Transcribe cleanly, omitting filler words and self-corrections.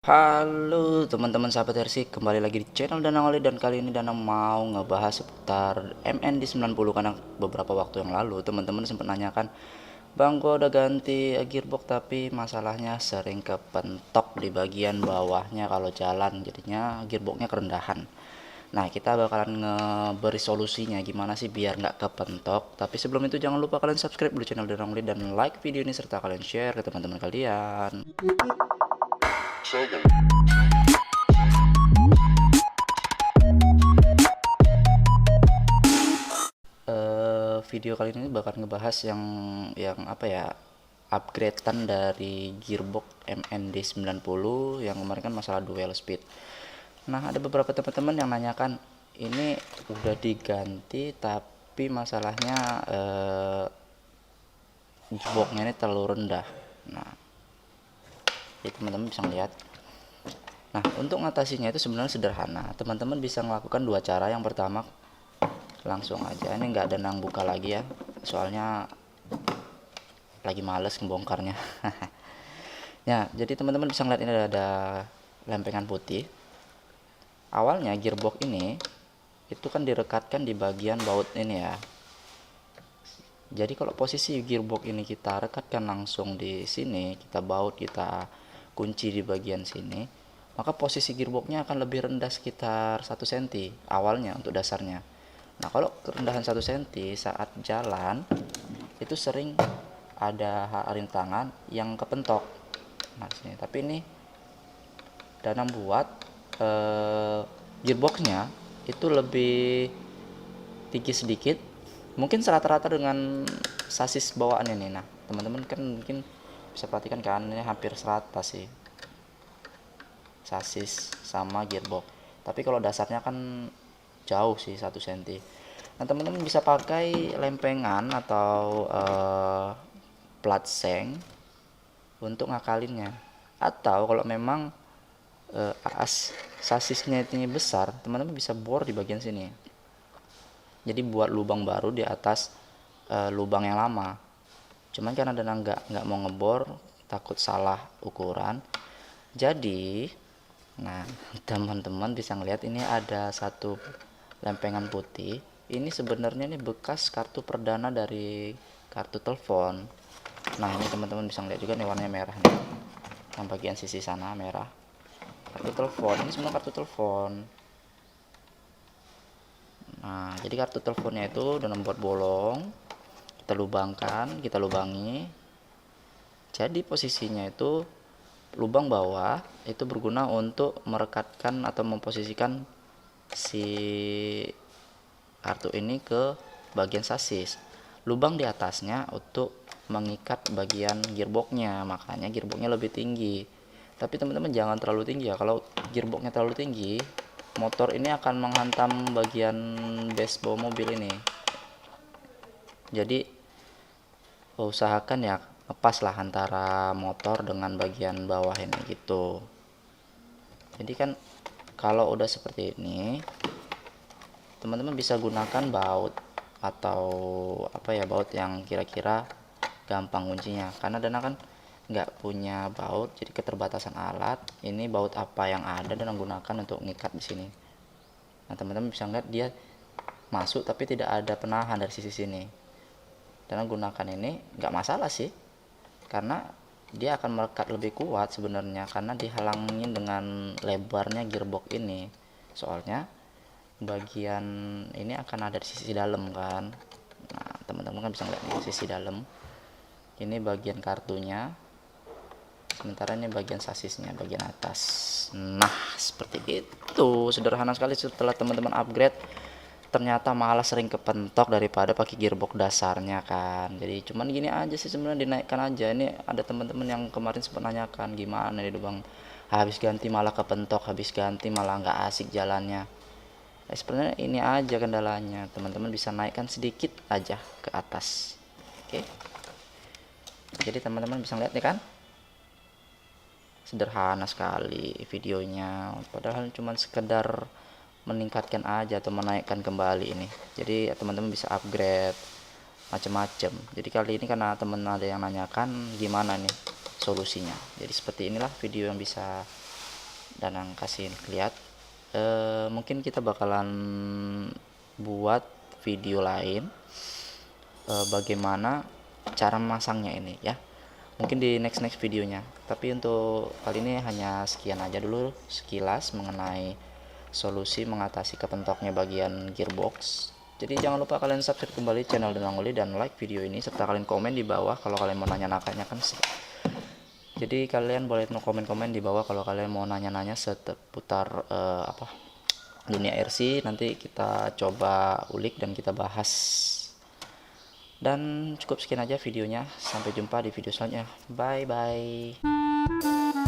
Halo teman-teman sahabat RC, kembali lagi di channel Danang Oli, dan kali ini Danang mau ngebahas seputar MND 90. Karena beberapa waktu yang lalu teman-teman sempat nanyakan, Bang, gua udah ganti gearbox tapi masalahnya sering kepentok di bagian bawahnya kalau jalan, jadinya gearboxnya kerendahan. Nah, kita bakalan ngeberi solusinya gimana sih biar nggak kepentok. Tapi sebelum itu jangan lupa kalian subscribe dulu channel Danang Oli dan like video ini, serta kalian share ke teman-teman kalian. Video kali ini bakal ngebahas yang apa ya, upgradean dari gearbox MND 90 yang kemarin kan masalah dual speed. Nah, ada beberapa teman-teman yang nanyakan, ini udah diganti tapi masalahnya gearboxnya ini terlalu rendah. Nah, jadi teman-teman bisa lihat. Nah, untuk ngatasinya itu sebenarnya sederhana. Teman-teman bisa melakukan dua cara. Yang pertama, langsung aja, ini nggak ada nang buka lagi ya, soalnya lagi males ngebongkarnya. Ya, jadi teman-teman bisa ngeliat ini ada lempengan putih. Awalnya gearbox ini itu kan direkatkan di bagian baut ini ya. Jadi kalau posisi gearbox ini kita rekatkan langsung di sini, kita baut, kita kunci di bagian sini, maka posisi gearboxnya akan lebih rendah sekitar 1 cm awalnya untuk dasarnya. Nah, kalau kerendahan 1 cm saat jalan itu sering ada rintangan yang kepentok. Nah, sini. Tapi ini Danang buat gearboxnya itu lebih tinggi sedikit, mungkin serata-rata dengan sasis bawaan ini. Nah, teman-teman kan mungkin bisa perhatikan kan, ini hampir serata sih sasis sama gearbox. Tapi kalau dasarnya kan jauh sih 1 cm. Nah, teman-teman bisa pakai lempengan atau plat seng untuk ngakalinnya. Atau kalau memang sasisnya ini besar, teman-teman bisa bor di bagian sini. Jadi buat lubang baru di atas lubang yang lama. Cuman karena Danang nggak mau ngebor, takut salah ukuran. Jadi, nah, teman-teman bisa ngelihat ini ada satu lempengan putih. Ini sebenarnya ini bekas kartu perdana dari kartu telepon. Nah, ini teman-teman bisa ngeliat juga nih, warnanya merah nih, yang bagian sisi sana merah. Kartu telepon ini sebenarnya kartu telepon. Nah, jadi kartu teleponnya itu udah membuat bolong, kita lubangkan, kita lubangi. Jadi posisinya itu lubang bawah itu berguna untuk merekatkan atau memposisikan si kartu ini ke bagian sasis. Lubang di atasnya untuk mengikat bagian gearboxnya, makanya gearboxnya lebih tinggi. Tapi teman-teman jangan terlalu tinggi ya. Kalau gearboxnya terlalu tinggi, motor ini akan menghantam bagian base bawah mobil ini. Jadi usahakan ya lepas lah antara motor dengan bagian bawah ini gitu. Jadi kan kalau udah seperti ini, teman-teman bisa gunakan baut atau apa ya, baut yang kira-kira gampang kuncinya. Karena Dana kan nggak punya baut, jadi keterbatasan alat. Ini baut apa yang ada dan gunakan untuk ngikat di sini. Nah, teman-teman bisa lihat dia masuk tapi tidak ada penahan dari sisi sini. Dan gunakan ini nggak masalah sih, karena dia akan melekat lebih kuat sebenarnya, karena dihalangin dengan lebarnya gearbox ini. Soalnya bagian ini akan ada di sisi dalam kan. Nah, teman-teman kan bisa lihat di sisi dalam ini bagian kartunya, sementara ini bagian sasisnya bagian atas. Nah, seperti itu, sederhana sekali. Setelah teman-teman upgrade, ternyata malah sering kepentok daripada pakai gearbox dasarnya kan. Jadi cuman gini aja sih sebenarnya, dinaikkan aja. Ini ada teman-teman yang kemarin sempat nanyakan, gimana nih Bang, habis ganti malah kepentok, habis ganti malah nggak asik jalannya. Sebenarnya ini aja kendalanya, teman-teman bisa naikkan sedikit aja ke atas. Oke, jadi teman-teman bisa lihat nih kan, sederhana sekali videonya, padahal cuma sekedar meningkatkan aja atau menaikkan kembali ini. Jadi teman-teman bisa upgrade macam-macam. Jadi kali ini karena teman ada yang nanyakan gimana nih solusinya, jadi seperti inilah video yang bisa dan yang kasih lihat. Mungkin kita bakalan buat video lain bagaimana cara memasangnya ini ya, mungkin di next videonya. Tapi untuk kali ini hanya sekian aja dulu sekilas mengenai solusi mengatasi kepentoknya bagian gearbox. Jadi jangan lupa kalian subscribe kembali channel Donangoli dan like video ini, serta kalian komen di bawah kalau kalian mau nanya-nanya kan. Jadi kalian boleh komen-komen di bawah kalau kalian mau nanya-nanya seputar dunia RC. Nanti kita coba ulik dan kita bahas. Dan cukup sekian aja videonya. Sampai jumpa di video selanjutnya. Bye bye.